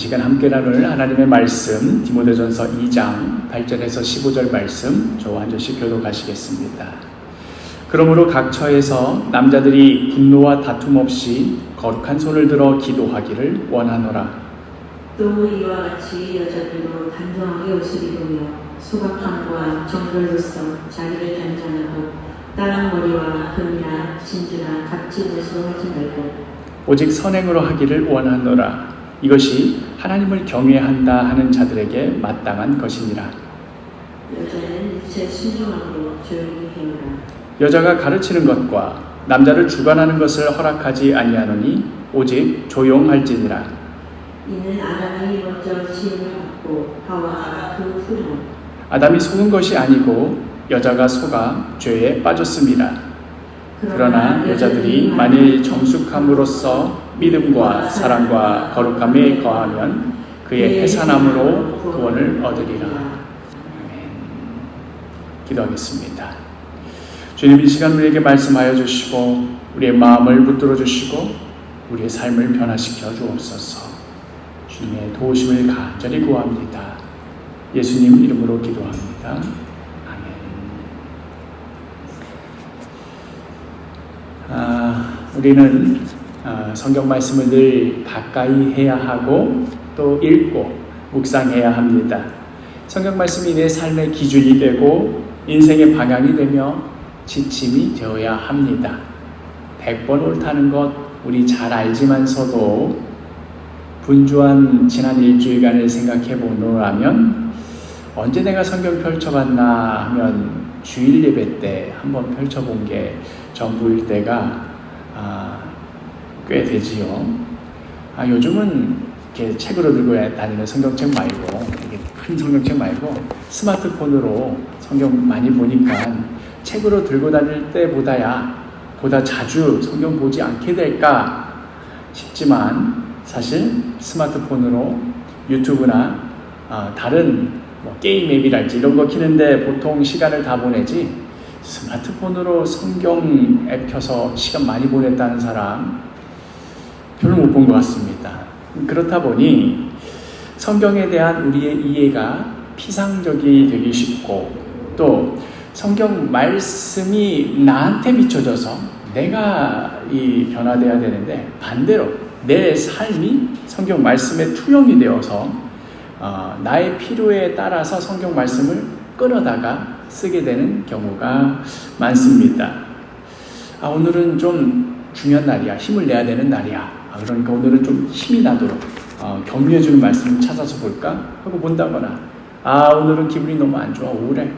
시간 함께 나눌 하나님의 말씀 디모데전서 2장 8절에서 15절 말씀 저와 한 절씩 교독하시겠습니다. 그러므로 각 처에서 남자들이 분노와 다툼 없이 거룩한 손을 들어 기도하기를 원하노라. 또 이와 같이 여자들도 단정하게 옷을 입으며 소박함과 정결로서 자기를 단장하고 따란 머리와 금이나 진주나 각질에서 하지 말고 오직 선행으로 하기를 원하노라. 이것이 하나님을 경외한다 하는 자들에게 마땅한 것이니라. 여자는 일체 순종함으로 조용히 해오라. 여자가 가르치는 것과 남자를 주관하는 것을 허락하지 아니하노니 오직 조용할지니라. 이는 아담이 먼저 지음을 받고 하와가 그 후로 아담이 속은 것이 아니고 여자가 속아 죄에 빠졌습니다. 그러나 여자들이 만일 정숙함으로써 믿음과 사랑과 거룩함에 거하면 그의 해산함으로 구원을 얻으리라. 아멘. 기도하겠습니다. 주님, 이 시간 우리에게 말씀하여 주시고 우리의 마음을 붙들어 주시고 우리의 삶을 변화시켜 주옵소서. 주님의 도우심을 간절히 구합니다. 예수님 이름으로 기도합니다. 우리는 성경 말씀을 늘 가까이 해야 하고 또 읽고 묵상해야 합니다. 성경 말씀이 내 삶의 기준이 되고 인생의 방향이 되며 지침이 되어야 합니다. 100번 옳다는 것 우리 잘 알지만서도 분주한 지난 일주일간을 생각해 보노라면 언제 내가 성경 펼쳐봤나 하면 주일 예배 때 한번 펼쳐본 게 전부일 때가 꽤 되지요. 요즘은 이렇게 책으로 들고 다니는 성경책 말고 큰 성경책 말고 스마트폰으로 성경 많이 보니까 책으로 들고 다닐 때보다야 보다 자주 성경 보지 않게 될까 싶지만 사실 스마트폰으로 유튜브나 다른 게임 앱이랄지 이런 거 키는데 보통 시간을 다 보내지 스마트폰으로 성경 앱 켜서 시간 많이 보냈다는 사람 별로 못 본 것 같습니다. 그렇다 보니 성경에 대한 우리의 이해가 피상적이 되기 쉽고 또 성경 말씀이 나한테 비춰져서 내가 변화돼야 되는데 반대로 내 삶이 성경 말씀에 투영이 되어서 나의 필요에 따라서 성경 말씀을 끌어다가 쓰게 되는 경우가 많습니다. 오늘은 좀 중요한 날이야. 힘을 내야 되는 날이야. 그러니까 오늘은 좀 힘이 나도록 격려해주는 말씀을 찾아서 볼까 하고 본다거나 오늘은 기분이 너무 안 좋아. 우울해.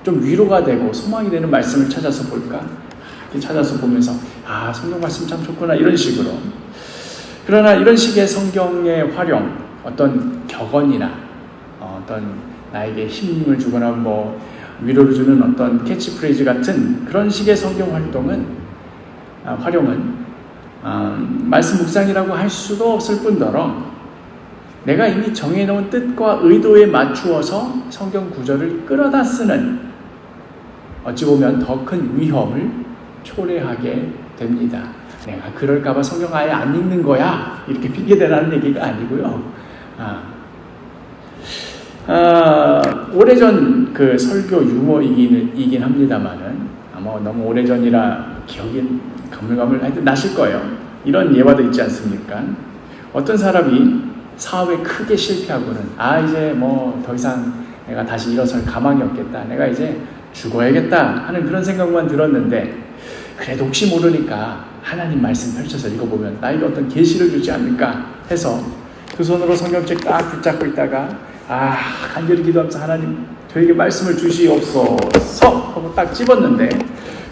좀 위로가 되고 소망이 되는 말씀을 찾아서 볼까 이렇게 찾아서 보면서 성경 말씀 참 좋구나 이런 식으로. 그러나 이런 식의 성경의 활용 어떤 격언이나 어떤 나에게 힘을 주거나 위로를 주는 어떤 캐치프레이즈 같은 그런 식의 성경 활용은 말씀 묵상이라고 할 수도 없을 뿐더러 내가 이미 정해놓은 뜻과 의도에 맞추어서 성경 구절을 끌어다 쓰는 어찌 보면 더 큰 위험을 초래하게 됩니다. 내가 그럴까봐 성경 아예 안 읽는 거야 이렇게 핑계대라는 얘기가 아니고요. 오래전 그 설교 유머이긴 합니다만은 너무 오래전이라 기억이 가물가물 나실 거예요. 이런 예화도 있지 않습니까? 어떤 사람이 사업에 크게 실패하고는 이제 더 이상 내가 다시 일어설 가망이 없겠다. 내가 이제 죽어야겠다 하는 그런 생각만 들었는데 그래도 혹시 모르니까 하나님 말씀 펼쳐서 읽어보면 나에게 어떤 계시를 주지 않을까 해서 두 손으로 성경책 딱 붙잡고 있다가 간절히 기도하면서 하나님 저에게 말씀을 주시옵소서 하고 딱 집었는데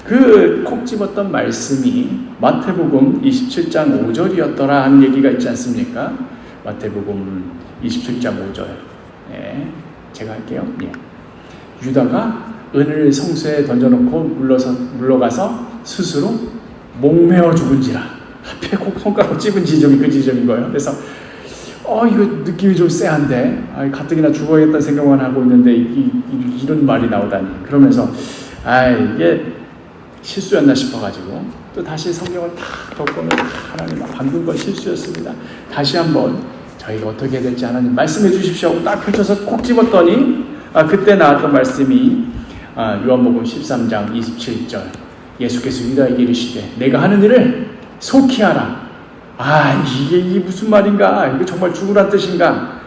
그 콕 집었던 말씀이 마태복음 27장 5절이었더라 하는 얘기가 있지 않습니까? 마태복음 27장 5절 제가 할게요. 유다가 은을 성소에 던져놓고 물러가서 스스로 목매어 죽은지라. 앞에 콕 손가락 찝은 지점이 그 지점인 거예요. 그래서 이거 느낌이 좀 쎄한데 가뜩이나 죽어야겠다는 생각만 하고 있는데 이런 말이 나오다니. 그러면서 이게 실수였나 싶어가지고 또 다시 성경을 탁 덮고는 하나님 방금 건 실수였습니다. 다시 한번 저희가 어떻게 해야 될지 하나님 말씀해 주십시오 하고 딱 펼쳐서 콕 집었더니 그때 나왔던 말씀이 요한복음 13장 27절 예수께서 유다에게 이르시되 내가 하는 일을 속히 하라. 이게 무슨 말인가? 이게 정말 죽으란 뜻인가?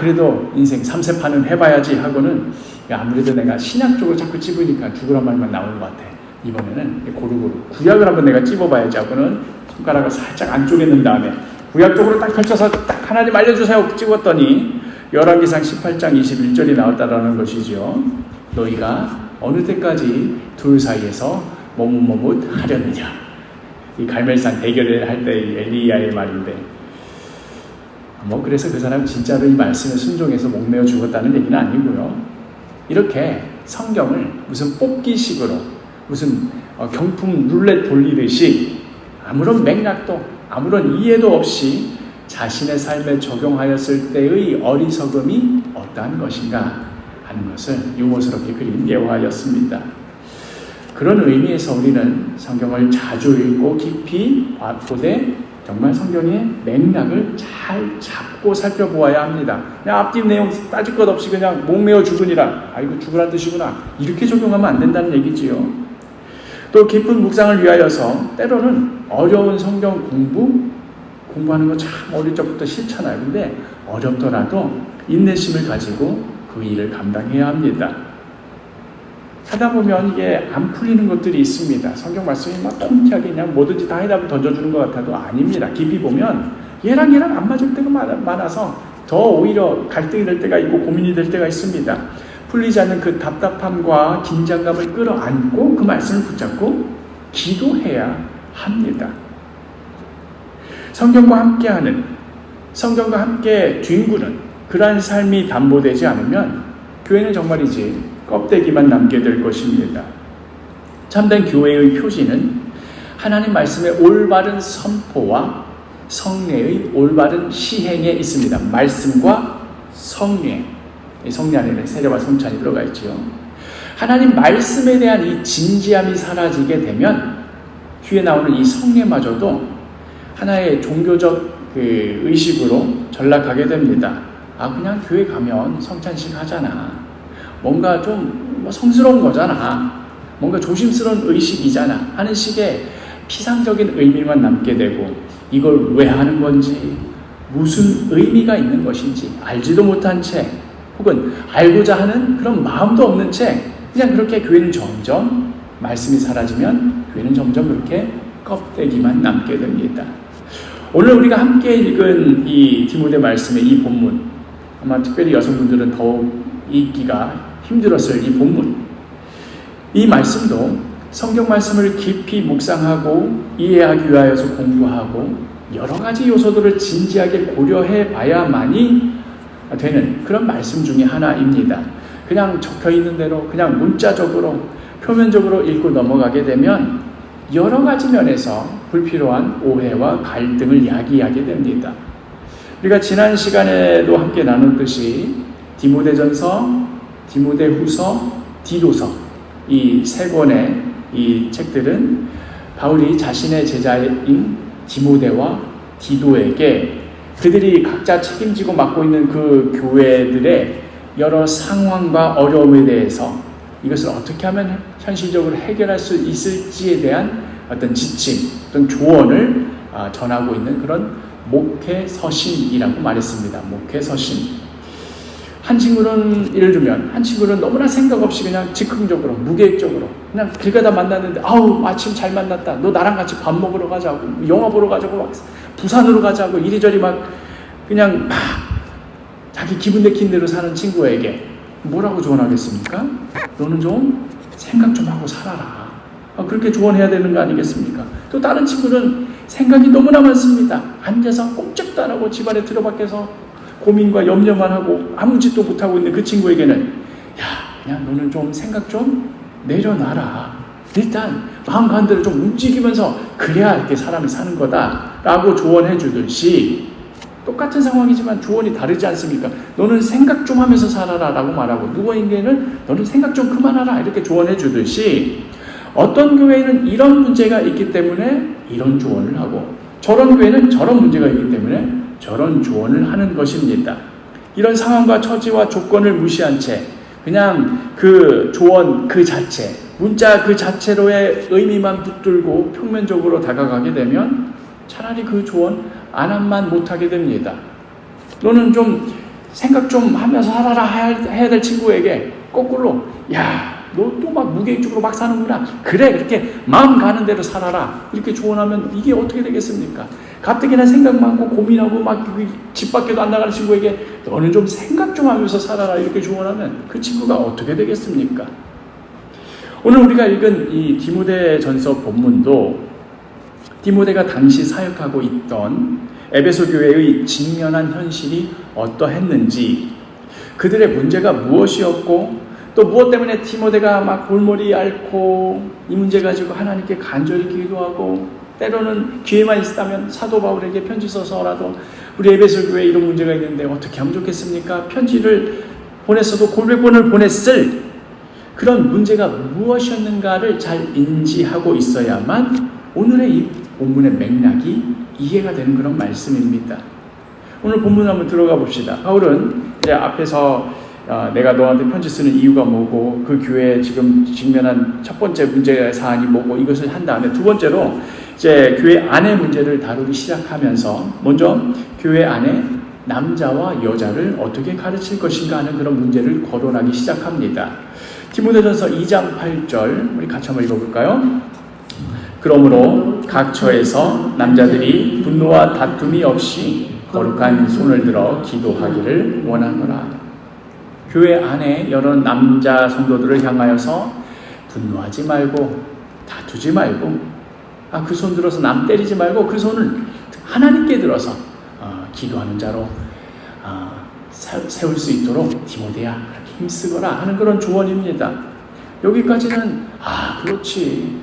그래도 인생 3세판은 해봐야지 하고는 아무래도 내가 신약 쪽으로 자꾸 찝으니까 죽으란 말만 나오는 것 같아. 이번에는 고루고루 구약을 한번 내가 찝어봐야지 하고는 손가락을 살짝 안쪽에 넣은 다음에 구약 쪽으로 딱 펼쳐서 딱 하나님 알려주세요 찝었더니 열왕기상 18장 21절이 나왔다라는 것이죠. 너희가 어느 때까지 둘 사이에서 머뭇머뭇 하려느냐. 이 갈멜산 대결을 할 때 엘리야의 말인데 그래서 그 사람 진짜로 이 말씀에 순종해서 목매어 죽었다는 얘기는 아니고요. 이렇게 성경을 무슨 뽑기식으로 무슨 경품 룰렛 돌리듯이 아무런 맥락도 아무런 이해도 없이 자신의 삶에 적용하였을 때의 어리석음이 어떠한 것인가 하는 것을 유머스럽게 그린 예화였습니다. 그런 의미에서 우리는 성경을 자주 읽고 깊이 보되 정말 성경의 맥락을 잘 잡고 살펴보아야 합니다. 그냥 앞뒤 내용 따질 것 없이 그냥 목매어 죽으니라. 이거 죽으란 뜻이구나. 이렇게 적용하면 안 된다는 얘기지요. 또 깊은 묵상을 위하여서 때로는 어려운 성경 공부하는 거 참 어릴 적부터 싫잖아요. 근데 어렵더라도 인내심을 가지고 그 일을 감당해야 합니다. 하다 보면 이게 안 풀리는 것들이 있습니다. 성경 말씀이 막 통쾌하게 그냥 뭐든지 다 해답을 던져주는 것 같아도 아닙니다. 깊이 보면 얘랑 안 맞을 때가 많아서 더 오히려 갈등이 될 때가 있고 고민이 될 때가 있습니다. 풀리지 않는 그 답답함과 긴장감을 끌어안고 그 말씀을 붙잡고 기도해야 합니다. 성경과 함께 뒹구는 그러한 삶이 담보되지 않으면 교회는 정말이지 껍데기만 남게 될 것입니다. 참된 교회의 표지는 하나님 말씀의 올바른 선포와 성례의 올바른 시행에 있습니다. 말씀과 성례. 이 성례 안에는 세례와 성찬이 들어가 있죠. 하나님 말씀에 대한 이 진지함이 사라지게 되면 뒤에 나오는 이 성례마저도 하나의 종교적 의식으로 전락하게 됩니다. 그냥 교회 가면 성찬식 하잖아. 뭔가 좀 성스러운 거잖아. 뭔가 조심스러운 의식이잖아. 하는 식의 피상적인 의미만 남게 되고 이걸 왜 하는 건지 무슨 의미가 있는 것인지 알지도 못한 채 혹은 알고자 하는 그런 마음도 없는 채 그냥 그렇게 교회는 점점 말씀이 사라지면 교회는 점점 그렇게 껍데기만 남게 됩니다. 오늘 우리가 함께 읽은 이 디모데 말씀의 이 본문 아마 특별히 여성분들은 더욱 읽기가 힘들었을 이 본문 이 말씀도 성경 말씀을 깊이 묵상하고 이해하기 위하여서 공부하고 여러 가지 요소들을 진지하게 고려해 봐야만이 되는 그런 말씀 중에 하나입니다. 그냥 적혀있는 대로 그냥 문자적으로 표면적으로 읽고 넘어가게 되면 여러 가지 면에서 불필요한 오해와 갈등을 야기하게 됩니다. 우리가 지난 시간에도 함께 나눴듯이 디모데전서, 디모데후서, 디도서 이 세 권의 이 책들은 바울이 자신의 제자인 디모데와 디도에게 그들이 각자 책임지고 맡고 있는 그 교회들의 여러 상황과 어려움에 대해서 이것을 어떻게 하면 현실적으로 해결할 수 있을지에 대한 어떤 지침, 어떤 조언을 전하고 있는 그런 목회서신이라고 말했습니다. 목회서신. 한 친구는 예를 들면 한 친구는 너무나 생각 없이 그냥 즉흥적으로 무계획적으로 그냥 길 가다 만났는데 마침 잘 만났다. 너 나랑 같이 밥 먹으러 가자고 영화 보러 가자고 막 부산으로 가자고 이리저리 막 그냥 막 자기 기분 내킨 대로 사는 친구에게 뭐라고 조언하겠습니까? 너는 좀 생각 좀 하고 살아라. 그렇게 조언해야 되는 거 아니겠습니까? 또 다른 친구는 생각이 너무나 많습니다. 앉아서 꼼짝도 안 하고 집안에 들어밖에서 고민과 염려만 하고 아무 짓도 못하고 있는 그 친구에게는 그냥 너는 좀 생각 좀 내려놔라. 일단 마음 가는 대로 좀 움직이면서 그래야 이렇게 사람이 사는 거다라고 조언해 주듯이 똑같은 상황이지만 조언이 다르지 않습니까? 너는 생각 좀 하면서 살아라 라고 말하고 누구에게는 너는 생각 좀 그만하라 이렇게 조언해 주듯이 어떤 교회는 이런 문제가 있기 때문에 이런 조언을 하고 저런 교회는 저런 문제가 있기 때문에 저런 조언을 하는 것입니다. 이런 상황과 처지와 조건을 무시한 채 그냥 그 조언 그 자체, 문자 그 자체로의 의미만 붙들고 평면적으로 다가가게 되면 차라리 그 조언 안 한만 못하게 됩니다. 너는 좀 생각 좀 하면서 살아라 해야 될 친구에게 거꾸로 야, 너 또 막 무계획적으로 막 사는구나. 그래, 그렇게 마음 가는 대로 살아라. 이렇게 조언하면 이게 어떻게 되겠습니까? 가뜩이나 생각 많고 고민하고 막 집 밖에도 안 나가는 친구에게 너는 좀 생각 좀 하면서 살아라. 이렇게 조언하면 그 친구가 어떻게 되겠습니까? 오늘 우리가 읽은 이 디모데전서 본문도 디모데가 당시 사역하고 있던 에베소 교회의 직면한 현실이 어떠했는지, 그들의 문제가 무엇이었고 또 무엇 때문에 디모데가 막 골머리 앓고 이 문제 가지고 하나님께 간절히 기도하고 때로는 기회만 있다면 사도 바울에게 편지 써서라도 우리 에베소 교회에 이런 문제가 있는데 어떻게 하면 좋겠습니까? 편지를 보냈어도 골백 번을 보냈을 그런 문제가 무엇이었는가를 잘 인지하고 있어야만 오늘의 이 본문의 맥락이 이해가 되는 그런 말씀입니다. 오늘 본문 한번 들어가 봅시다. 바울은 이제 앞에서 내가 너한테 편지 쓰는 이유가 뭐고 그 교회에 지금 직면한 첫 번째 문제 사안이 뭐고 이것을 한 다음에 두 번째로 이제 교회 안의 문제를 다루기 시작하면서 먼저 교회 안에 남자와 여자를 어떻게 가르칠 것인가 하는 그런 문제를 거론하기 시작합니다. 디모데전서 2장 8절 우리 같이 한번 읽어볼까요? 그러므로 각 처에서 남자들이 분노와 다툼이 없이 거룩한 손을 들어 기도하기를 원하노라. 교회 안에 여러 남자 성도들을 향하여서 분노하지 말고 다투지 말고 그 손 들어서 남 때리지 말고 그 손을 하나님께 들어서 기도하는 자로 세울 수 있도록 디모데야 그렇게 힘쓰거라 하는 그런 조언입니다. 여기까지는 그렇지,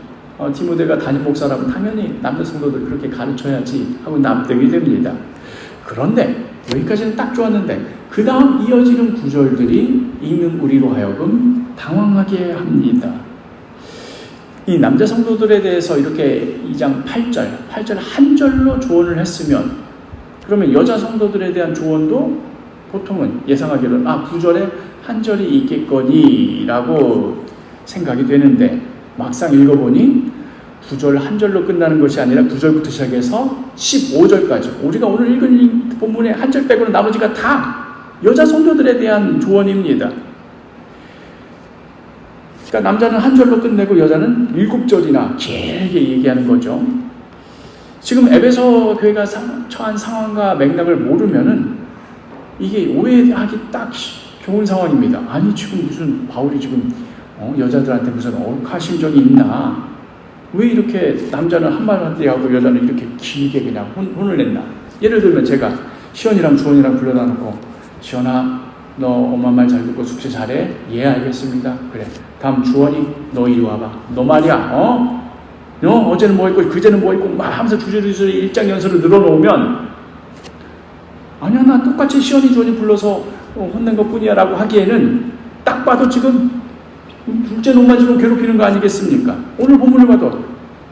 디모데가 담임 목사라면 당연히 남자 성도들 그렇게 가르쳐야지 하고 납득이 됩니다. 그런데 여기까지는 딱 좋았는데 그 다음 이어지는 구절들이 읽는 우리로 하여금 당황하게 합니다. 이 남자 성도들에 대해서 이렇게 2장 8절 한 절로 조언을 했으면 그러면 여자 성도들에 대한 조언도 보통은 예상하기로는 9절에 한 절이 있겠거니 라고 생각이 되는데 막상 읽어보니 9절 한 절로 끝나는 것이 아니라 9절부터 시작해서 15절까지 우리가 오늘 읽은 본문의 한 절 빼고는 나머지가 다 여자 성도들에 대한 조언입니다. 그러니까 남자는 한 절로 끝내고 여자는 7절이나 길게 얘기하는 거죠. 지금 에베소 교회가 처한 상황과 맥락을 모르면은 이게 오해하기 딱 좋은 상황입니다. 아니 지금 무슨 바울이 지금 여자들한테 무슨 억하심정이 있나? 왜 이렇게 남자는 한마디 하고 여자는 이렇게 길게 그냥 혼을 냈나? 예를 들면 제가 시원이랑 주원이랑 불러다 놓고 시원아 너 엄마 말 잘 듣고 숙제 잘해? 예 알겠습니다. 그래 다음 주원이 너 이리 와봐. 너 말이야 너 어제는 뭐 했고 그제는 뭐 했고 막 하면서 주저리 일장 연설을 늘어놓으면 아니야 나 똑같이 시원이 주원이 불러서 혼낸 것 뿐이야 라고 하기에는 딱 봐도 지금 둘째 놈만 지금 괴롭히는 거 아니겠습니까? 오늘 본문을 봐도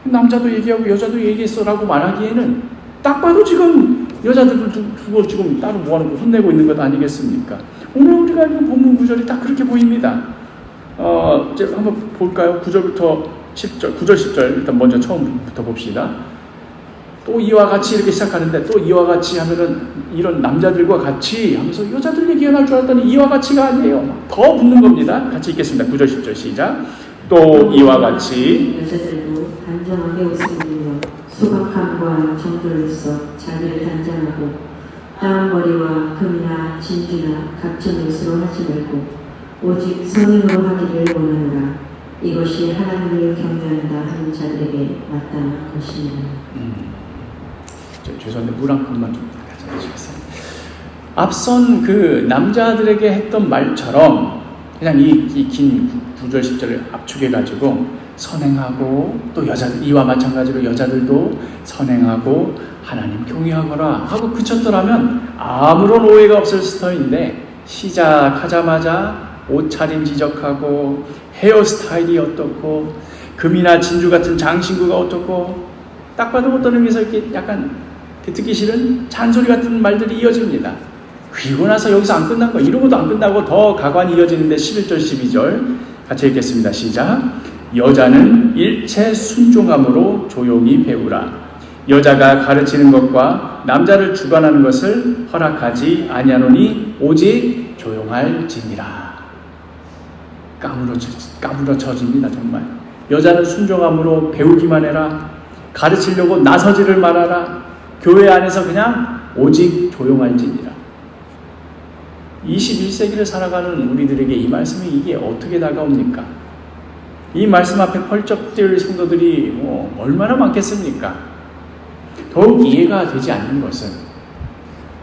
남자도 얘기하고 여자도 얘기했어 라고 말하기에는 딱 봐도 지금 여자들 두고 지금 따로 모아놓고 혼내고 있는 것 아니겠습니까? 오늘 우리가 읽은 본문 구절이 딱 그렇게 보입니다. 이제 한번 볼까요? 9절부터 10절, 9절 10절 일단 먼저 처음부터 봅시다. 또 이와 같이 이렇게 시작하는데 또 이와 같이 하면은 이런 남자들과 같이 하면서 여자들 얘기가 날 줄 알았더니 이와 같이가 아니에요. 더 붙는 겁니다. 같이 읽겠습니다. 9절 10절 시작. 또 이와 같이 여자들도 단정하게 웃으며 소박함과 정결로서 자기를 단장하고 따옴머리와 금이나 진주나 값진 옷으로 하지 말고 오직 성인으로 하기를 원하노라. 이것이 하나님을 경외한다 하는 자들에게 마땅한 것입니다. 죄송한데 물 한 컵만 좀 가져주시겠어요? 앞선 그 남자들에게 했던 말처럼 그냥 이 긴 9절 10절을 압축해가지고 선행하고 또 여자들 이와 마찬가지로 여자들도 선행하고 하나님 경외하거라 하고 그쳤더라면 아무런 오해가 없을 터인데 시작하자마자 옷차림 지적하고 헤어스타일이 어떻고 금이나 진주 같은 장신구가 어떻고 딱 봐도 어떤 의미에서 이렇게 약간 듣기 싫은 잔소리 같은 말들이 이어집니다. 그리고 나서 여기서 안 끝난 거, 이러고도 안 끝나고 더 가관이 이어지는데 11절 12절 같이 읽겠습니다. 시작. 여자는 일체 순종함으로 조용히 배우라. 여자가 가르치는 것과 남자를 주관하는 것을 허락하지 아니하노니 오직 조용할지니라. 까무러쳐집니다. 정말. 여자는 순종함으로 배우기만 해라. 가르치려고 나서지를 말아라. 교회 안에서 그냥 오직 조용할지니라. 21세기를 살아가는 우리들에게 이 말씀이 이게 어떻게 다가옵니까? 이 말씀 앞에 펄쩍 뛸 성도들이 얼마나 많겠습니까? 더욱 이해가 되지 않는 것은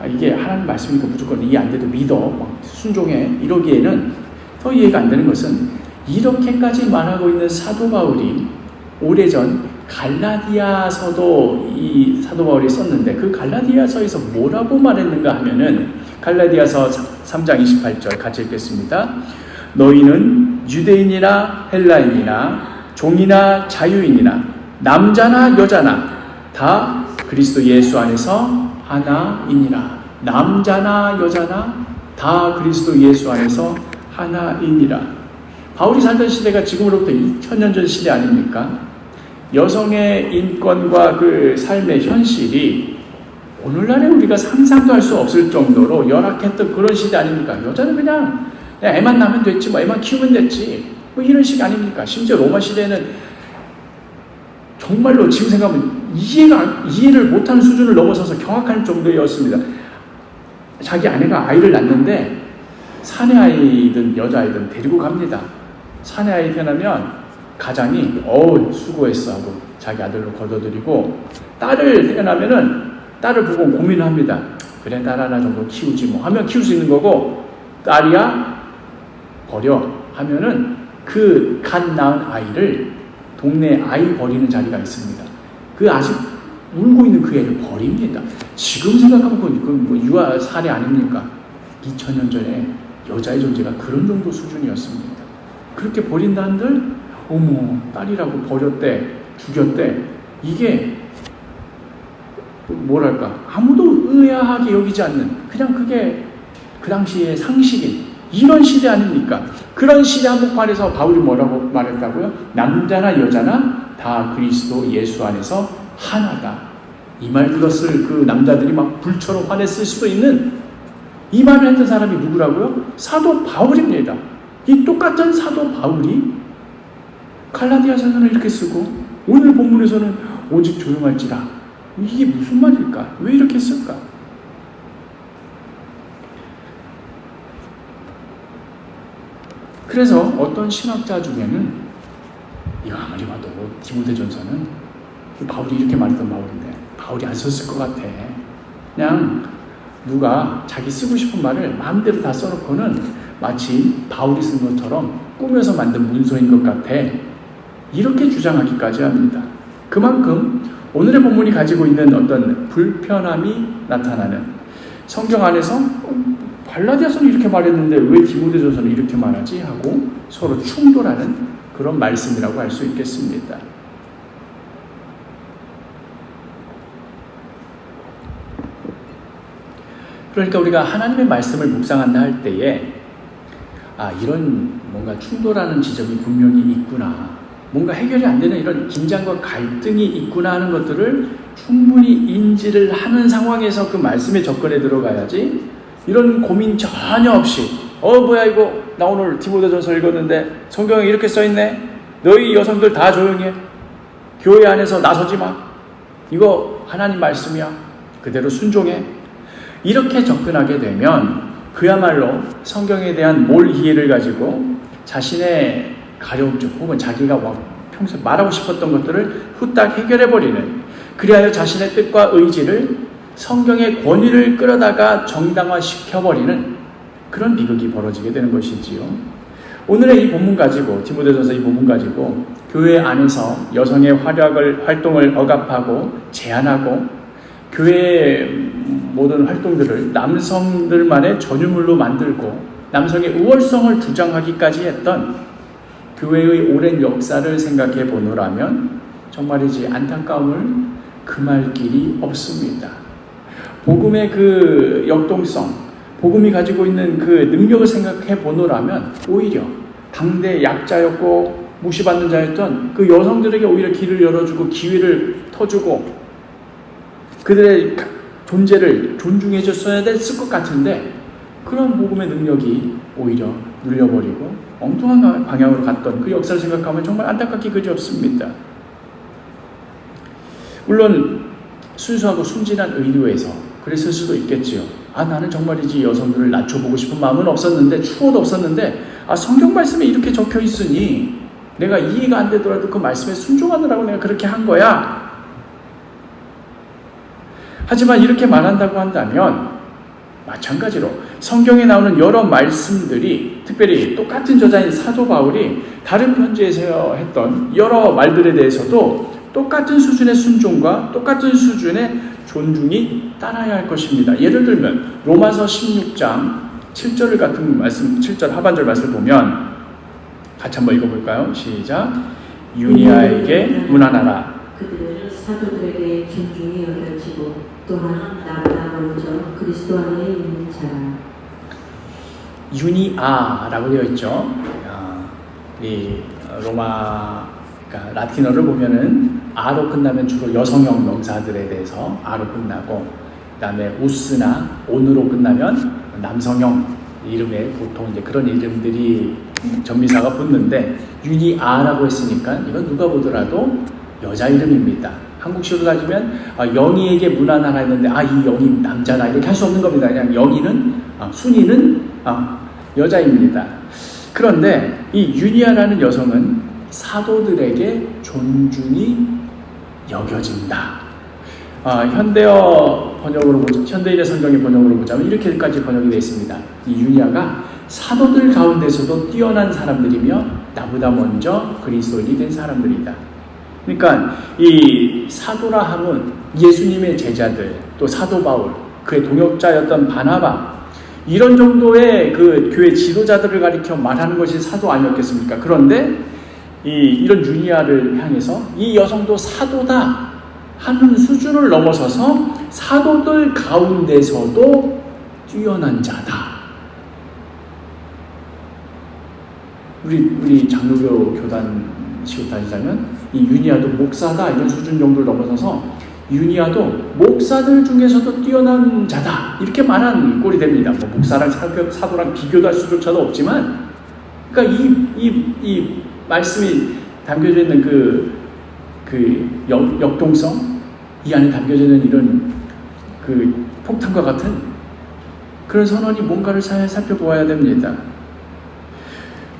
이게 하나님 말씀이니까 무조건 이해 안 돼도 믿어, 순종해 이러기에는 더 이해가 안 되는 것은 이렇게까지 말하고 있는 사도 바울이 오래전 갈라디아서도 이 사도 바울이 썼는데 그 갈라디아서에서 뭐라고 말했는가 하면은 갈라디아서 3장 28절 같이 읽겠습니다. 너희는 유대인이나 헬라인이나 종이나 자유인이나 남자나 여자나 다 그리스도 예수 안에서 하나이니라. 남자나 여자나 다 그리스도 예수 안에서 하나이니라. 바울이 살던 시대가 지금으로부터 2000년 전 시대 아닙니까? 여성의 인권과 그 삶의 현실이 오늘날에 우리가 상상도 할 수 없을 정도로 열악했던 그런 시대 아닙니까? 여자는 그냥 애만 낳으면 됐지, 애만 키우면 됐지, 이런 식 아닙니까? 심지어 로마 시대에는 정말로 지금 생각하면 이해를 못하는 수준을 넘어서서 경악할 정도였습니다. 자기 아내가 아이를 낳는데 사내 아이든 여자아이든 데리고 갑니다. 사내 아이 태어나면 가장이 수고했어 하고 자기 아들로 거둬들이고, 딸을 태어나면은 딸을 보고 고민을 합니다. 그래, 딸 하나 정도 키우지 뭐 하면 키울 수 있는 거고, 딸이야 버려 하면은 그 갓 낳은 아이를 동네 아이 버리는 자리가 있습니다. 그 아직 울고 있는 그 애를 버립니다. 지금 생각하면 그건 뭐 유아 사례 아닙니까? 2000년 전에 여자의 존재가 그런 정도 수준이었습니다. 그렇게 버린다 한들 어머, 딸이라고 버렸대, 죽였대. 이게 뭐랄까, 아무도 의아하게 여기지 않는, 그냥 그게 그 당시의 상식인 이런 시대 아닙니까? 그런 시대 한복판에서 바울이 뭐라고 말했다고요? 남자나 여자나 다 그리스도 예수 안에서 하나다. 이 말 들었을 그 남자들이 막 불처럼 화냈을 수도 있는, 이 말을 했던 사람이 누구라고요? 사도 바울입니다. 이 똑같은 사도 바울이 갈라디아서는 이렇게 쓰고 오늘 본문에서는 오직 조용할지라. 이게 무슨 말일까? 왜 이렇게 쓸까? 그래서 어떤 신학자 중에는 이거 아무리 봐도 디모데전서는 바울이 이렇게 말했던 바울인데 바울이 안 썼을 것 같아. 그냥 누가 자기 쓰고 싶은 말을 마음대로 다 써놓고는 마치 바울이 쓴 것처럼 꾸며서 만든 문서인 것 같아. 이렇게 주장하기까지 합니다. 그만큼 오늘의 본문이 가지고 있는 어떤 불편함이 나타나는, 성경 안에서 갈라디아서는 이렇게 말했는데 왜 디모데전서는 이렇게 말하지? 하고 서로 충돌하는 그런 말씀이라고 할 수 있겠습니다. 그러니까 우리가 하나님의 말씀을 묵상한다 할 때에 이런 뭔가 충돌하는 지점이 분명히 있구나, 뭔가 해결이 안 되는 이런 긴장과 갈등이 있구나 하는 것들을 충분히 인지를 하는 상황에서 그 말씀에 접근해 들어가야지, 이런 고민 전혀 없이 뭐야 이거 나 오늘 디모데전서 읽었는데 성경에 이렇게 써있네, 너희 여성들 다 조용해, 교회 안에서 나서지 마, 이거 하나님 말씀이야, 그대로 순종해, 이렇게 접근하게 되면 그야말로 성경에 대한 몰 이해를 가지고 자신의 가려움점 혹은 자기가 평소에 말하고 싶었던 것들을 후딱 해결해버리는, 그리하여 자신의 뜻과 의지를 성경의 권위를 끌어다가 정당화시켜버리는 그런 비극이 벌어지게 되는 것이지요. 오늘의 이 본문 가지고, 디모데전서 이 본문 가지고 교회 안에서 여성의 활동을 억압하고 제한하고 교회의 모든 활동들을 남성들만의 전유물로 만들고 남성의 우월성을 주장하기까지 했던 교회의 오랜 역사를 생각해 보노라면 정말이지 안타까움을 금할 길이 없습니다. 복음의 그 역동성, 복음이 가지고 있는 그 능력을 생각해 보노라면 오히려 당대 약자였고 무시받는 자였던 그 여성들에게 오히려 길을 열어주고 기회를 터주고 그들의 존재를 존중해 줬어야 됐을 것 같은데 그런 복음의 능력이 오히려 눌려버리고 엉뚱한 방향으로 갔던 그 역사를 생각하면 정말 안타깝기 그지없습니다. 물론 순수하고 순진한 의도에서 그랬을 수도 있겠지요. 나는 정말이지 여성들을 낮춰보고 싶은 마음은 없었는데 추호도 없었는데 성경 말씀에 이렇게 적혀 있으니 내가 이해가 안 되더라도 그 말씀에 순종하느라고 내가 그렇게 한 거야. 하지만 이렇게 말한다고 한다면 마찬가지로 성경에 나오는 여러 말씀들이 특별히 똑같은 저자인 사도 바울이 다른 편지에서 했던 여러 말들에 대해서도 똑같은 수준의 순종과 똑같은 수준의 존중이 따라야 할 것입니다. 예를 들면 로마서 16장 7절 같은 말씀, 7절 하반절 말씀을 보면 같이 한번 읽어볼까요? 시작. 유니아에게 문안하라. 그들은 사도들에게 존중이 여겨지고 또한 나보다 먼저 그리스도 안에 있는 자라. 유니아라고 되어 있죠. 이 로마 그러니까 라틴어를 보면은 아로 끝나면 주로 여성형 명사들에 대해서 아로 끝나고 그다음에 우스나 온으로 끝나면 남성형 이름에 보통 이제 그런 이름들이 전미사가 붙는데 유니아라고 했으니까 이건 누가 보더라도 여자 이름입니다. 한국식으로 따지면 영희에게 문안하라 했는데 이 영희 남자다 이렇게 할 수 없는 겁니다. 그냥 영희는 순이는 여자입니다. 그런데 이 유니아라는 여성은 사도들에게 존중이 여겨진다. 현대어 번역으로 현대인의 성경의 번역으로 보자면 이렇게까지 번역이 되어 있습니다. 이 유니아가 사도들 가운데서도 뛰어난 사람들이며 나보다 먼저 그리스도인이 된 사람들이다. 그러니까 이 사도라 함은 예수님의 제자들, 또 사도 바울, 그의 동역자였던 바나바 이런 정도의 그 교회 지도자들을 가리켜 말하는 것이 사도 아니었겠습니까? 그런데 이런 유니아를 향해서 이 여성도 사도다 하는 수준을 넘어서서 사도들 가운데서도 뛰어난 자다. 우리 장로교 교단식으로 다니자면 이 유니아도 목사다 이런 수준 정도를 넘어서서 유니아도 목사들 중에서도 뛰어난 자다 이렇게 말하는 꼴이 됩니다. 뭐 목사랑 사도랑 비교도 할 수조차도 없지만 그러니까 이 말씀이 담겨져 있는 그 역동성 이 안에 담겨져 있는 이런 그 폭탄과 같은 그런 선언이 뭔가를 잘 살펴보아야 됩니다.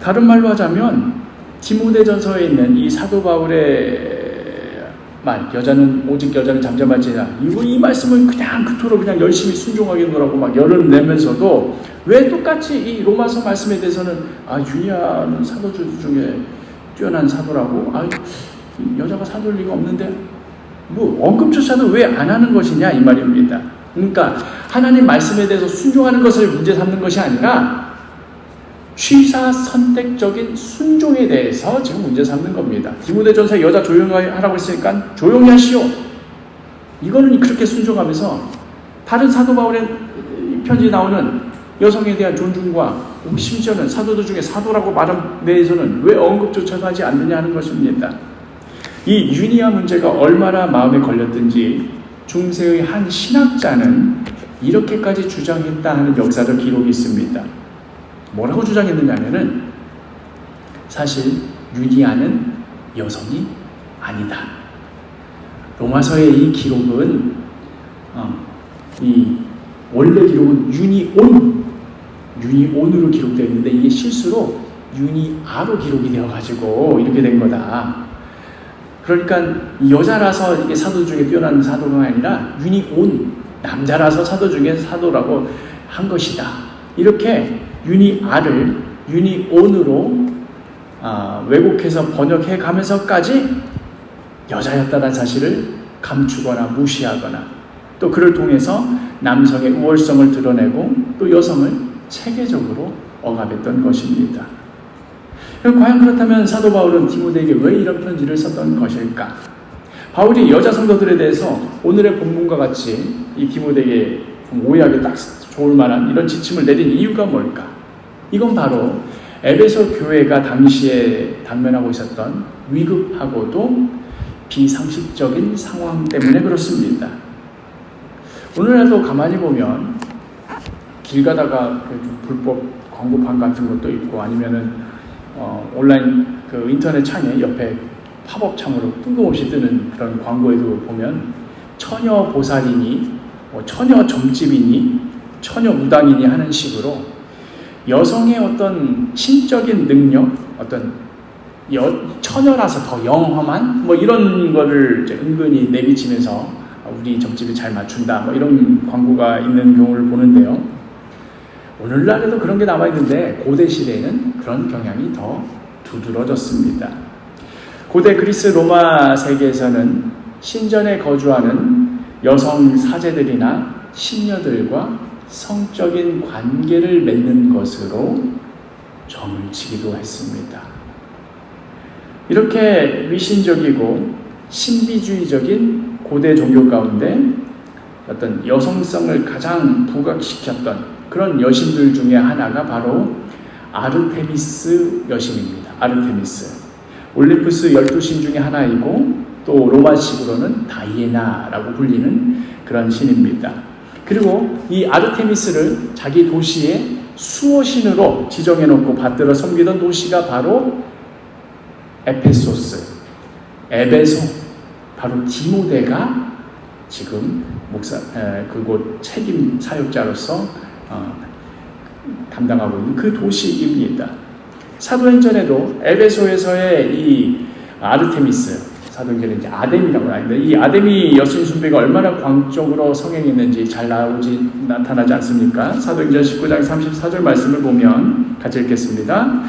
다른 말로 하자면 디모데전서에 있는 이 사도 바울의 말 오직 여자는 잠잠할지라 이 말씀을 그냥 그토록 그냥 열심히 순종하게 노라고 막 열을 내면서도 왜 똑같이 이 로마서 말씀에 대해서는 유니아는 사도들 중에 뛰어난 사도라고 여자가 사도일 리가 없는데 뭐 언급조차도 왜 안 하는 것이냐 이 말입니다. 그러니까 하나님 말씀에 대해서 순종하는 것을 문제 삼는 것이 아니라 취사 선택적인 순종에 대해서 지금 문제 삼는 겁니다. 디모데전서에 여자 조용히 하라고 했으니까 조용히 하시오. 이거는 그렇게 순종하면서 다른 사도 바울의 편지에 나오는 여성에 대한 존중과 심지어는 사도들 중에 사도라고 말한 데에서는 왜 언급조차도 하지 않느냐 하는 것입니다. 이 유니아 문제가 얼마나 마음에 걸렸든지 중세의 한 신학자는 이렇게까지 주장했다 하는 역사적 기록이 있습니다. 뭐라고 주장했느냐면은 사실 유니아는 여성이 아니다. 로마서의 이 기록은 이 원래 기록은 유니온으로 기록되어 있는데 이게 실수로 유니아로 기록이 되어가지고 이렇게 된 거다. 그러니까 여자라서 이게 사도 중에 뛰어난 사도가 아니라 유니온 남자라서 사도 중에 사도라고 한 것이다. 이렇게 유니아를 유니온으로 왜곡해서 번역해 가면서까지 여자였다는 사실을 감추거나 무시하거나 또 그를 통해서 남성의 우월성을 드러내고 또 여성을 체계적으로 억압했던 것입니다. 과연 그렇다면 사도 바울은 디모데에게 왜 이런 편지를 썼던 것일까? 바울이 여자 성도들에 대해서 오늘의 본문과 같이 이 디모데에게 좀 오해하기 딱 좋을 만한 이런 지침을 내린 이유가 뭘까? 이건 바로 에베소 교회가 당시에 당면하고 있었던 위급하고도 비상식적인 상황 때문에 그렇습니다. 오늘날도 가만히 보면 길 가다가 불법 광고판 같은 것도 있고 아니면은 온라인 그 인터넷 창에 옆에 팝업 창으로 뜬금없이 뜨는 그런 광고에도 보면 처녀 보살이니 처녀 점집이니 처녀 무당이니 하는 식으로 여성의 어떤 신적인 능력, 어떤 처녀라서 더 영험한 이런 거를 이제 은근히 내비치면서 우리 점집이 잘 맞춘다 이런 광고가 있는 경우를 보는데요. 오늘날에도 그런 게 남아있는데 고대 시대에는 그런 경향이 더 두드러졌습니다. 고대 그리스 로마 세계에서는 신전에 거주하는 여성 사제들이나 신녀들과 성적인 관계를 맺는 것으로 점을 치기도 했습니다. 이렇게 미신적이고 신비주의적인 고대 종교 가운데 어떤 여성성을 가장 부각시켰던 그런 여신들 중에 하나가 바로 아르테미스 여신입니다. 아르테미스. 올림푸스 12신 중에 하나이고 또 로마식으로는 다이애나라고 불리는 그런 신입니다. 그리고 이 아르테미스를 자기 도시의 수호신으로 지정해놓고 받들어 섬기던 도시가 바로 에페소스, 에베소, 바로 디모데가 지금 그곳 책임 사역자로서 담당하고 있는 그 도시입니다. 사도행전에도 에베소에서의 이 아르테미스, 사도행전에 이제 아데미라고 하는데 이 아데미 여신 숭배가 얼마나 광적으로 성행했는지 잘 나타나지 않습니까? 사도행전 19장 34절 말씀을 보면 같이 읽겠습니다.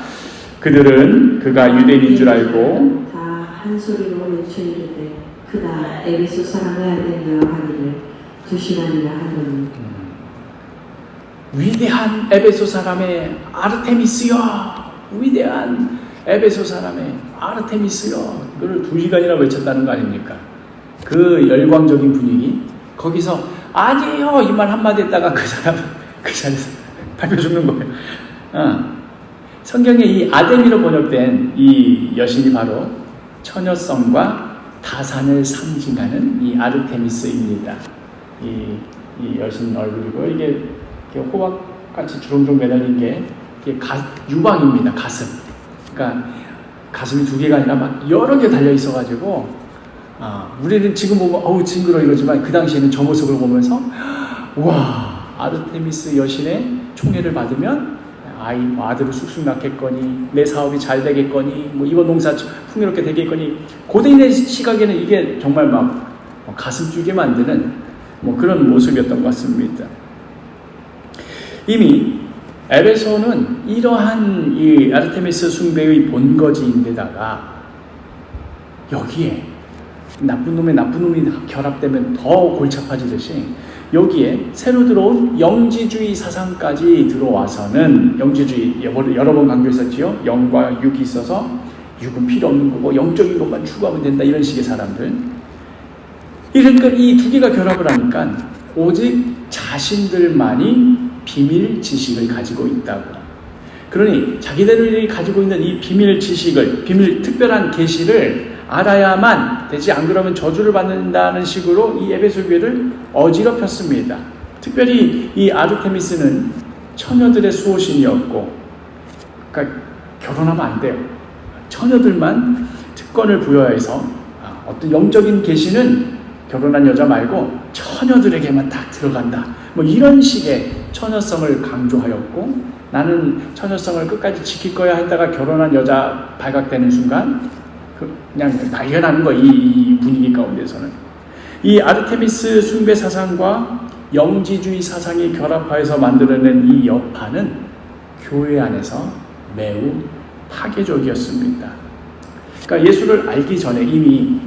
그들은 그가 유대인인 줄 알고 다 한 소리로 외쳐이르되 그가 에베소 사람의 아들이여 하기를 2시간이나 하더니 위대한 에베소 사람의 아르테미스여, 위대한 에베소 사람의 아르테미스여, 이걸 2시간이나 외쳤다는 거 아닙니까? 그 열광적인 분위기, 거기서 아니에요 이 말 한마디 했다가 그 자리에서 발표 죽는 거예요. 성경에 이 아데미로 번역된 이 여신이 바로 처녀성과 다산을 상징하는 이 아르테미스입니다. 이 여신 얼굴이고 이게 호박같이 주렁주렁 매달린 게 유방입니다. 가슴. 그러니까 가슴이 2개가 아니라 막 여러 개 달려 있어가지고 우리는 지금 보면 어우 징그러 이러지만 그 당시에는 저 모습을 보면서 와 아르테미스 여신의 총애를 받으면 아들을 쑥쑥 낳겠거니 내 사업이 잘 되겠거니 이번 농사 풍요롭게 되겠거니 고대인의 시각에는 이게 정말 막 가슴 뛰게 만드는 그런 모습이었던 것 같습니다. 이미 에베소는 이러한 이 아르테미스 숭배의 본거지인데다가 여기에 나쁜 놈의 나쁜 놈이 결합되면 더 골치 아파지듯이 여기에 새로 들어온 영지주의 사상까지 들어와서는 영지주의 여러 번 강조했었지요. 영과 육이 있어서 육은 필요 없는 거고 영적인 것만 추구하면 된다 이런 식의 사람들. 그러니까 이 2개가 결합을 하니까 오직 자신들만이 비밀 지식을 가지고 있다고. 그러니 자기들이 가지고 있는 이 비밀 지식을, 특별한 계시를 알아야만 되지, 안 그러면 저주를 받는다는 식으로 이 에베소 교회를 어지럽혔습니다. 특별히 이 아르테미스는 처녀들의 수호신이었고, 그러니까 결혼하면 안 돼요. 처녀들만 특권을 부여해서 어떤 영적인 계시는 결혼한 여자 말고 처녀들에게만 딱 들어간다. 이런 식의 처녀성을 강조하였고, 나는 처녀성을 끝까지 지킬 거야 했다가 결혼한 여자 발각되는 순간 그냥 발견하는 거, 이 분위기 가운데서는. 이 아르테미스 숭배 사상과 영지주의 사상이 결합하여서 만들어낸 이 여파는 교회 안에서 매우 파괴적이었습니다. 그러니까 예수를 알기 전에 이미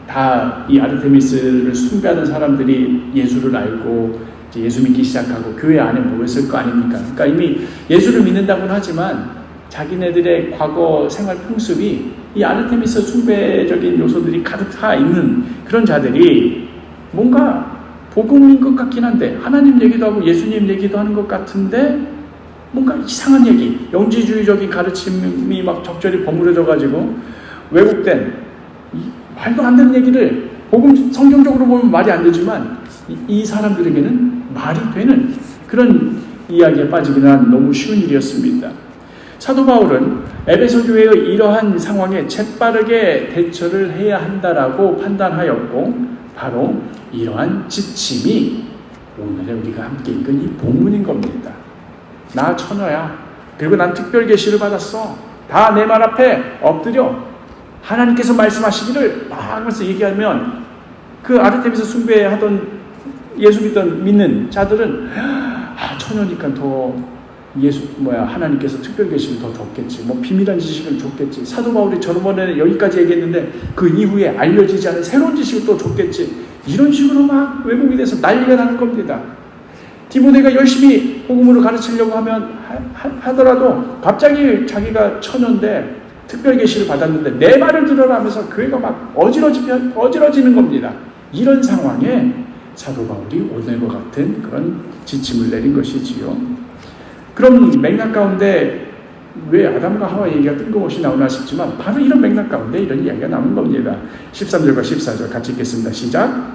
다 이 아르테미스를 숭배하는 사람들이 예수를 알고 이제 예수 믿기 시작하고 교회 안에 모였을 거 아닙니까? 그러니까 이미 예수를 믿는다고는 하지만 자기네들의 과거 생활 풍습이 이 아르테미스 숭배적인 요소들이 가득 차 있는 그런 자들이 뭔가 복음인 것 같긴 한데 하나님 얘기도 하고 예수님 얘기도 하는 것 같은데 뭔가 이상한 얘기, 영지주의적인 가르침이 막 적절히 버무려져 가지고 왜곡된 말도 안 되는 얘기를 복음 성경적으로 보면 말이 안 되지만 이 사람들에게는 말이 되는 그런 이야기에 빠지기는 너무 쉬운 일이었습니다. 사도 바울은 에베소 교회의 이러한 상황에 재빠르게 대처를 해야 한다라고 판단하였고 바로 이러한 지침이 오늘 우리가 함께 읽은 이 본문인 겁니다. 나 처녀야. 그리고 난 특별 계시를 받았어. 다 내 말 앞에 엎드려 하나님께서 말씀하시기를 막 하면서 얘기하면 그 아르테미스 숭배하던 예수 믿는 자들은 처녀니까 더 하나님께서 특별 계시를 더 줬겠지. 뭐 비밀한 지식을 줬겠지. 사도 바울이 저번에 여기까지 얘기했는데 그 이후에 알려지지 않은 새로운 지식을 또 줬겠지. 이런 식으로 막 왜곡이 돼서 난리가 나는 겁니다. 디모데가 열심히 복음으로 가르치려고 하더라도 갑자기 자기가 처녀인데 특별 계시를 받았는데 내 말을 들어라 하면서 교회가 막 어지러지는 겁니다. 이런 상황에 사도 바울이 오늘과 같은 그런 지침을 내린 것이지요. 그럼 맥락 가운데 왜 아담과 하와 얘기가 뜬금없이 나오나 싶지만 바로 이런 맥락 가운데 이런 이야기가 나오는 겁니다. 13절과 14절 같이 읽겠습니다. 시작.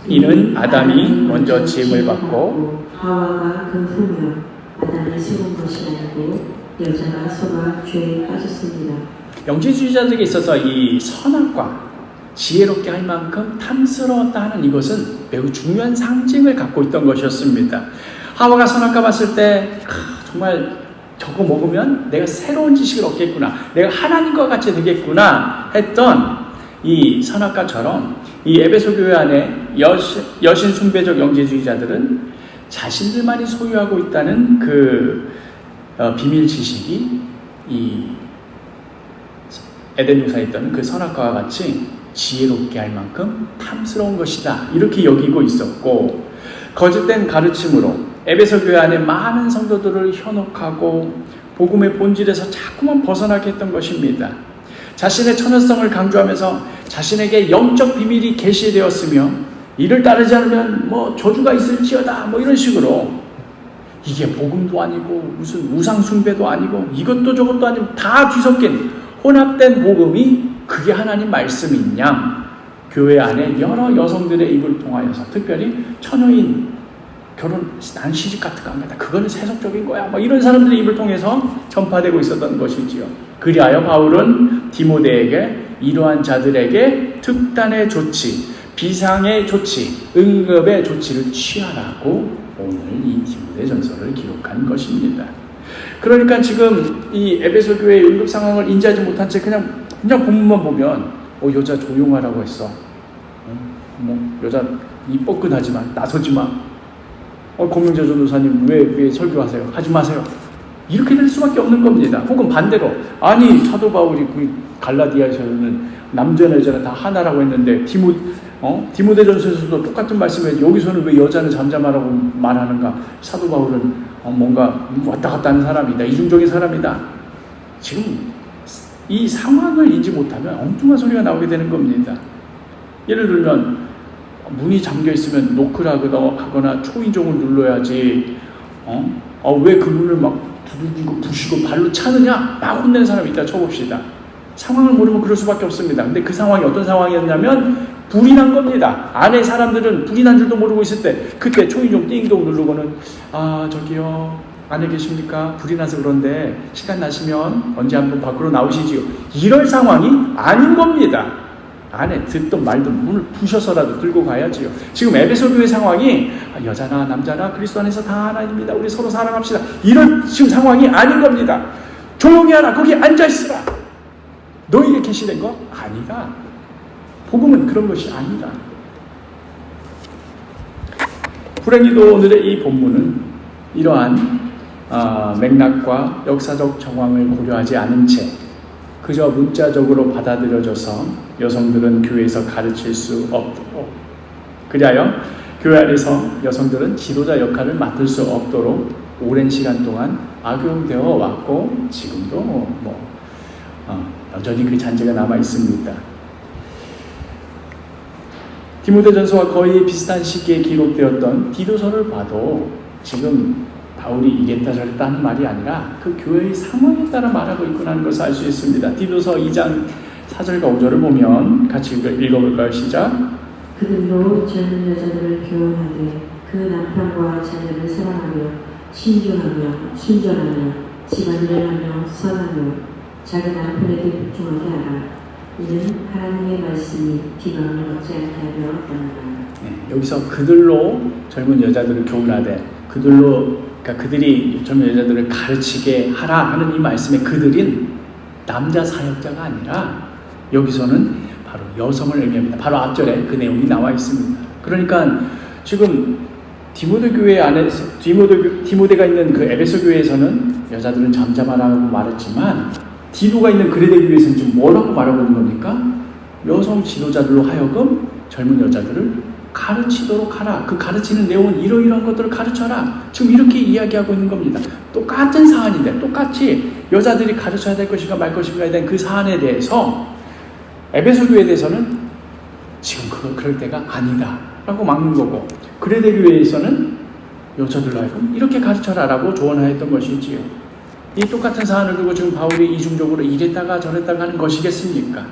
이는 아담이 먼저 지음을 받고 하와가 그 후며 아담이 세운 것이 아니고 여자가 속아 죄에 빠졌습니다. 영지주의자들에게 있어서 이 선악과 지혜롭게 할 만큼 탐스러웠다 하는 이것은 매우 중요한 상징을 갖고 있던 것이었습니다. 하와가 선악과 봤을 때 정말 저거 먹으면 내가 새로운 지식을 얻겠구나, 내가 하나님과 같이 되겠구나 했던 이 선악과처럼 이 에베소 교회 안에 여신 숭배적 영지주의자들은 자신들만이 소유하고 있다는 그 비밀 지식이 이 에덴 동산에 있던 그 선악과와 같이 지혜롭게 할 만큼 탐스러운 것이다 이렇게 여기고 있었고, 거짓된 가르침으로 에베소 교회 안에 많은 성도들을 현혹하고 복음의 본질에서 자꾸만 벗어나게 했던 것입니다. 자신의 천연성을 강조하면서 자신에게 영적 비밀이 계시되었으며 이를 따르지 않으면 뭐 저주가 있을지어다 뭐 이런 식으로, 이게 복음도 아니고 무슨 우상 숭배도 아니고 이것도 저것도 아니고 다 뒤섞인 혼합된 복음이 그게 하나님 말씀인 양 교회 안에 여러 여성들의 입을 통하여서, 특별히 처녀인 결혼 난 시집 같은 거 안 간다, 그거는 세속적인 거야 뭐 이런 사람들의 입을 통해서 전파되고 있었던 것이지요. 그리하여 바울은 디모데에게 이러한 자들에게 특단의 조치, 비상의 조치, 응급의 조치를 취하라고 오늘 이 디모데 전서를 기록한 것입니다. 그러니까 지금 이 에베소 교회의 응급 상황을 인지하지 못한 채 그냥 본문만 보면 여자 조용하라고 했어. 여자 입 뻐근하지만 나서지 마. 고명재 전도사님 왜 설교하세요? 하지 마세요. 이렇게 될 수밖에 없는 겁니다. 혹은 반대로, 아니 사도 바울이 그 갈라디아에서는 남자나 여자나 다 하나라고 했는데 디모데전서에서도 똑같은 말씀에 여기서는 왜 여자는 잠잠하라고 말하는가? 사도 바울은 뭔가 왔다 갔다 하는 사람이다, 이중적인 사람이다. 지금 이 상황을 인지 못하면 엉뚱한 소리가 나오게 되는 겁니다. 예를 들면 문이 잠겨 있으면 노크를 하거나 초인종을 눌러야지 왜 그 문을 막 두들기고 부시고 발로 차느냐 막 혼내는 사람이 있다 쳐봅시다. 상황을 모르면 그럴 수밖에 없습니다. 근데 그 상황이 어떤 상황이었냐면 불이 난 겁니다. 안에 사람들은 불이 난 줄도 모르고 있을 때 그때 초인종 띵동 누르고는 저기요 안에 계십니까? 불이 나서 그런데 시간 나시면 언제 한번 밖으로 나오시지요. 이럴 상황이 아닌 겁니다. 안에 듣던 말든 문을 부셔서라도 들고 가야지요. 지금 에베소 교회 상황이 여자나 남자나 그리스도 안에서 다 하나입니다. 우리 서로 사랑합시다. 이런 지금 상황이 아닌 겁니다. 조용히 하라. 거기 앉아있으라. 너에게 계시된 거 아니다. 복음은 그런 것이 아니다. 불행히도 오늘의 이 본문은 이러한 맥락과 역사적 정황을 고려하지 않은 채 그저 문자적으로 받아들여져서 여성들은 교회에서 가르칠 수 없도록, 그리하여 교회 안에서 여성들은 지도자 역할을 맡을 수 없도록 오랜 시간 동안 악용되어 왔고 지금도 여전히 그 잔재가 남아 있습니다. 디모데전서와 거의 비슷한 시기에 기록되었던 디도서를 봐도 지금 바울이 이랬다 저랬다 하는 말이 아니라 그 교회의 상황에 따라 말하고 있구나 하는 것을 알 수 있습니다. 디도서 2장 4절과 5절을 보면 같이 읽어볼까요? 시작. 그들로 젊은 여자들을 교훈하되 그 남편과 자녀를 사랑하며 신중하며 순전하며 집안일을 하며 선하며 자기 남편에게 복종하게 하라. 이는 하나님의 말씀이 비방을 얻지 않게 하려 합니다. 여기서 그들로 젊은 여자들을 교훈하되 그러니까 그들이 젊은 여자들을 가르치게 하라 하는 이 말씀의 그들인 남자 사역자가 아니라 여기서는 바로 여성을 의미합니다. 바로 앞절에 그 내용이 나와 있습니다. 그러니까 지금 디모데 교회 안에서 디모데가 있는 그 에베소 교회에서는 여자들은 잠잠하라고 말했지만 디도가 있는 그레데 교회에서는 지금 뭐라고 말하고 있는 겁니까? 여성 지도자들로 하여금 젊은 여자들을 가르치도록 하라. 그 가르치는 내용은 이러이러한 것들을 가르쳐라. 지금 이렇게 이야기하고 있는 겁니다. 똑같은 사안인데 똑같이 여자들이 가르쳐야 될 것인가 말 것인가에 대한 그 사안에 대해서 에베소 교회에 대해서는 지금 그럴 때가 아니다 라고 막는 거고, 그레데 교회에서는 여자들로 하여금 이렇게 가르쳐라라고 조언하였던 것이지요. 이 똑같은 사안을 두고 지금 바울이 이중적으로 이랬다가 저랬다가 하는 것이겠습니까?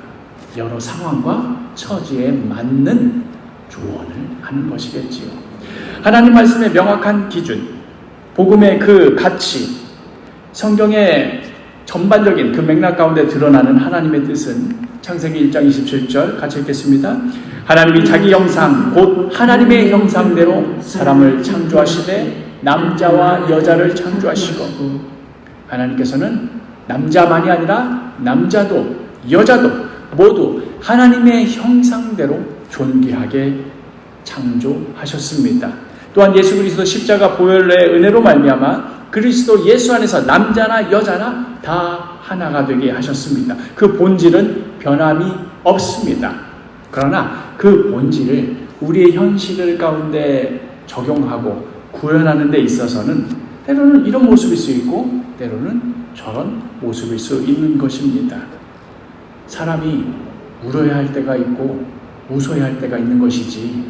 여러 상황과 처지에 맞는 조언을 하는 것이겠지요. 하나님 말씀의 명확한 기준, 복음의 그 가치, 성경의 전반적인 그 맥락 가운데 드러나는 하나님의 뜻은 창세기 1장 27절 같이 읽겠습니다. 하나님이 자기 형상 곧 하나님의 형상대로 사람을 창조하시되 남자와 여자를 창조하시고, 하나님께서는 남자만이 아니라 남자도 여자도 모두 하나님의 형상대로 존귀하게 창조하셨습니다. 또한 예수 그리스도 십자가 보혈의 은혜로 말미암아 그리스도 예수 안에서 남자나 여자나 다 하나가 되게 하셨습니다. 그 본질은 변함이 없습니다. 그러나 그 본질을 우리의 현실 가운데 적용하고 구현하는 데 있어서는 때로는 이런 모습일 수 있고 때로는 저런 모습일 수 있는 것입니다. 사람이 울어야 할 때가 있고 웃어야 할 때가 있는 것이지,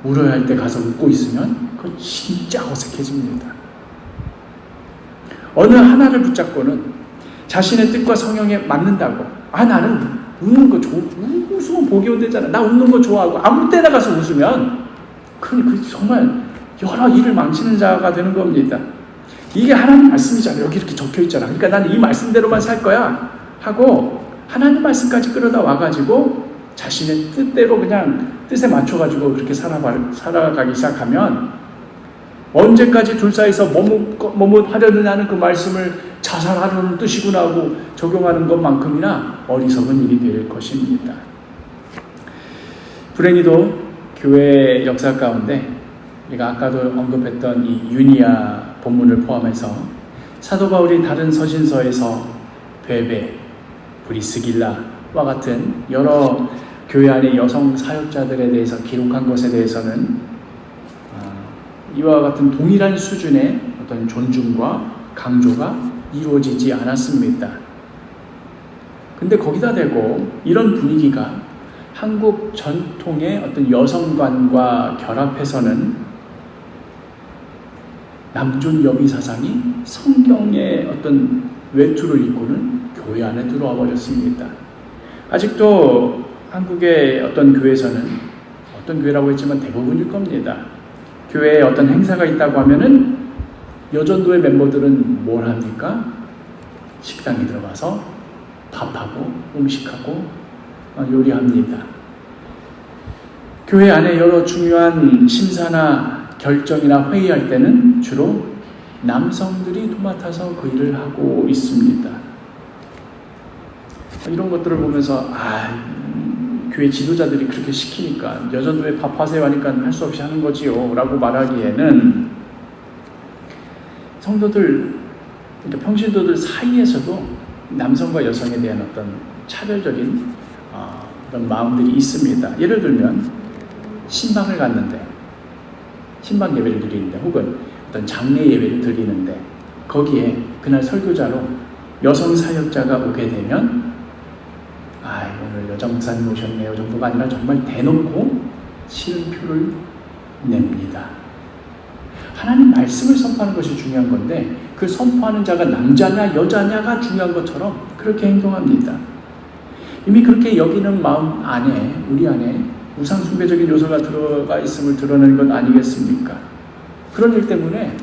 울어야 할 때 가서 웃고 있으면 그건 진짜 어색해집니다. 어느 하나를 붙잡고는 자신의 뜻과 성향에 맞는다고, 나는 웃는 거 웃으면 복이 온대잖아, 나 웃는 거 좋아하고 아무 때나 가서 웃으면 그건 정말 여러 일을 망치는 자가 되는 겁니다. 이게 하나님 말씀이잖아요. 여기 이렇게 적혀 있잖아. 그러니까 나는 이 말씀대로만 살 거야 하고 하나님 말씀까지 끌어다 와가지고 자신의 뜻대로 그냥 뜻에 맞춰가지고 그렇게 살아가기 시작하면 언제까지 둘 사이에서 머뭇하려느냐 하는 그 말씀을 자살하려는 뜻이구나 하고 적용하는 것만큼이나 어리석은 일이 될 것입니다. 불행히도 교회 역사 가운데 우리가 아까도 언급했던 이 유니아 본문을 포함해서 사도 바울이 다른 서신서에서 베베, 브리스길라와 같은 여러 교회 안의 여성 사역자들에 대해서 기록한 것에 대해서는 이와 같은 동일한 수준의 어떤 존중과 강조가 이루어지지 않았습니다. 근데 거기다 대고 이런 분위기가 한국 전통의 어떤 여성관과 결합해서는 남존 여비 사상이 성경의 어떤 외투를 입고는 교회 안에 들어와 버렸습니다. 아직도 한국의 어떤 교회에서는, 어떤 교회라고 했지만 대부분일 겁니다, 교회에 어떤 행사가 있다고 하면은 여전도의 멤버들은 뭘 합니까? 식당에 들어가서 밥하고 음식하고 요리합니다. 교회 안에 여러 중요한 심사나 결정이나 회의할 때는 주로 남성들이 도맡아서 그 일을 하고 있습니다. 이런 것들을 보면서 교회 지도자들이 그렇게 시키니까 여전도에 밥하세요 하니까 할 수 없이 하는 거지요 라고 말하기에는 성도들, 그러니까 평신도들 사이에서도 남성과 여성에 대한 어떤 차별적인 그런 마음들이 있습니다. 예를 들면 신방을 갔는데, 신방 예배를 드리는데, 혹은 어떤 장례 예배를 드리는데 거기에 그날 설교자로 여성 사역자가 오게 되면 오늘 여자 목사님 오셨네요 정도가 아니라 정말 대놓고 싫은표를 냅니다. 하나님 말씀을 선포하는 것이 중요한 건데 그 선포하는 자가 남자냐 여자냐가 중요한 것처럼 그렇게 행동합니다. 이미 그렇게 여기는 마음 안에 우리 안에 우상 숭배적인 요소가 들어가 있음을 드러내는 것 아니겠습니까? 그런 일 때문에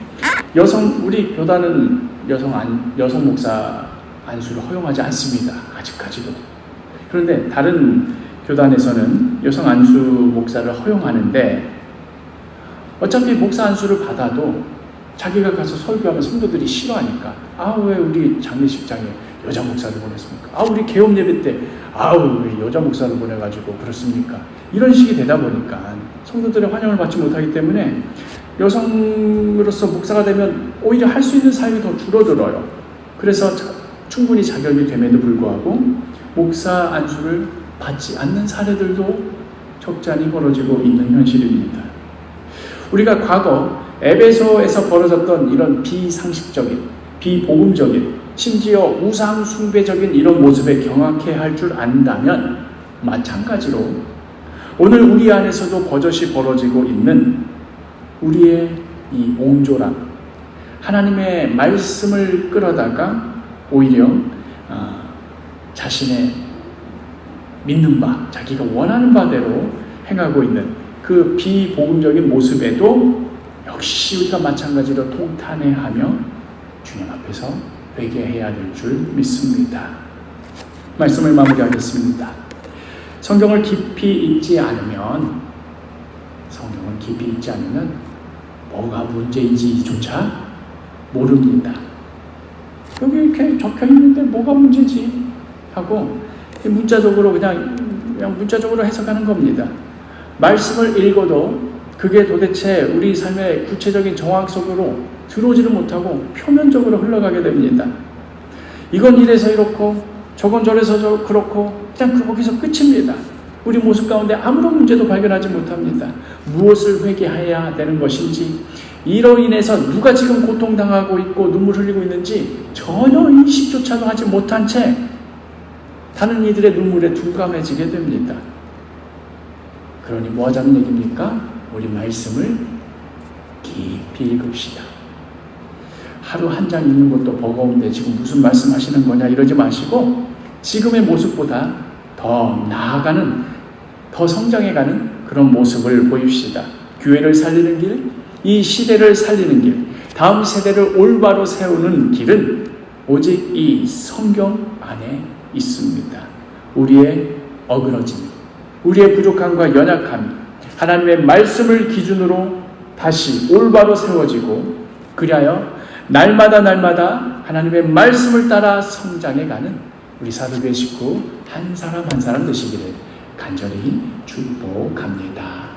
우리 교단은 여성 목사 안수를 허용하지 않습니다. 아직까지도. 그런데 다른 교단에서는 여성 안수 목사를 허용하는데 어차피 목사 안수를 받아도 자기가 가서 설교하면 성도들이 싫어하니까 왜 우리 장례식장에 여자 목사를 보냈습니까? 우리 개업 예배 때 왜 여자 목사를 보내가지고 그렇습니까? 이런 식이 되다 보니까 성도들의 환영을 받지 못하기 때문에 여성으로서 목사가 되면 오히려 할 수 있는 사역이 더 줄어들어요. 그래서 충분히 자격이 됨에도 불구하고 목사 안수를 받지 않는 사례들도 적잖이 벌어지고 있는 현실입니다. 우리가 과거 에베소에서 벌어졌던 이런 비상식적인, 비복음적인, 심지어 우상 숭배적인 이런 모습에 경악해 할 줄 안다면 마찬가지로 오늘 우리 안에서도 버젓이 벌어지고 있는 우리의 이 옹졸함, 하나님의 말씀을 끌어다가 오히려 자신의 믿는 바, 자기가 원하는 바대로 행하고 있는 그 비복음적인 모습에도 역시 우리가 마찬가지로 통탄해하며 주님 앞에서 회개해야 될 줄 믿습니다. 말씀을 마무리하겠습니다. 성경을 깊이 읽지 않으면 뭐가 문제인지조차 모릅니다. 여기 이렇게 적혀 있는데 뭐가 문제지 하고 문자적으로 그냥 문자적으로 해석하는 겁니다. 말씀을 읽어도 그게 도대체 우리 삶의 구체적인 정황 속으로 들어오지를 못하고 표면적으로 흘러가게 됩니다. 이건 이래서 이렇고 저건 저래서 그렇고 그냥 거기서 끝입니다. 우리 모습 가운데 아무런 문제도 발견하지 못합니다. 무엇을 회개해야 되는 것인지, 이로 인해서 누가 지금 고통당하고 있고 눈물 흘리고 있는지 전혀 인식조차도 하지 못한 채 다른 이들의 눈물에 둔감해지게 됩니다. 그러니 뭐 하자는 얘기입니까? 우리 말씀을 깊이 읽읍시다. 하루 한 장 읽는 것도 버거운데 지금 무슨 말씀하시는 거냐 이러지 마시고 지금의 모습보다 더 나아가는, 더 성장해가는 그런 모습을 보입시다. 교회를 살리는 길, 이 시대를 살리는 길, 다음 세대를 올바로 세우는 길은 오직 이 성경 안에 있습니다. 우리의 어그러짐, 우리의 부족함과 연약함이 하나님의 말씀을 기준으로 다시 올바로 세워지고, 그리하여 날마다 하나님의 말씀을 따라 성장해가는 우리 사도교회 식구 한 사람 한 사람 되시기를 간절히 축복합니다.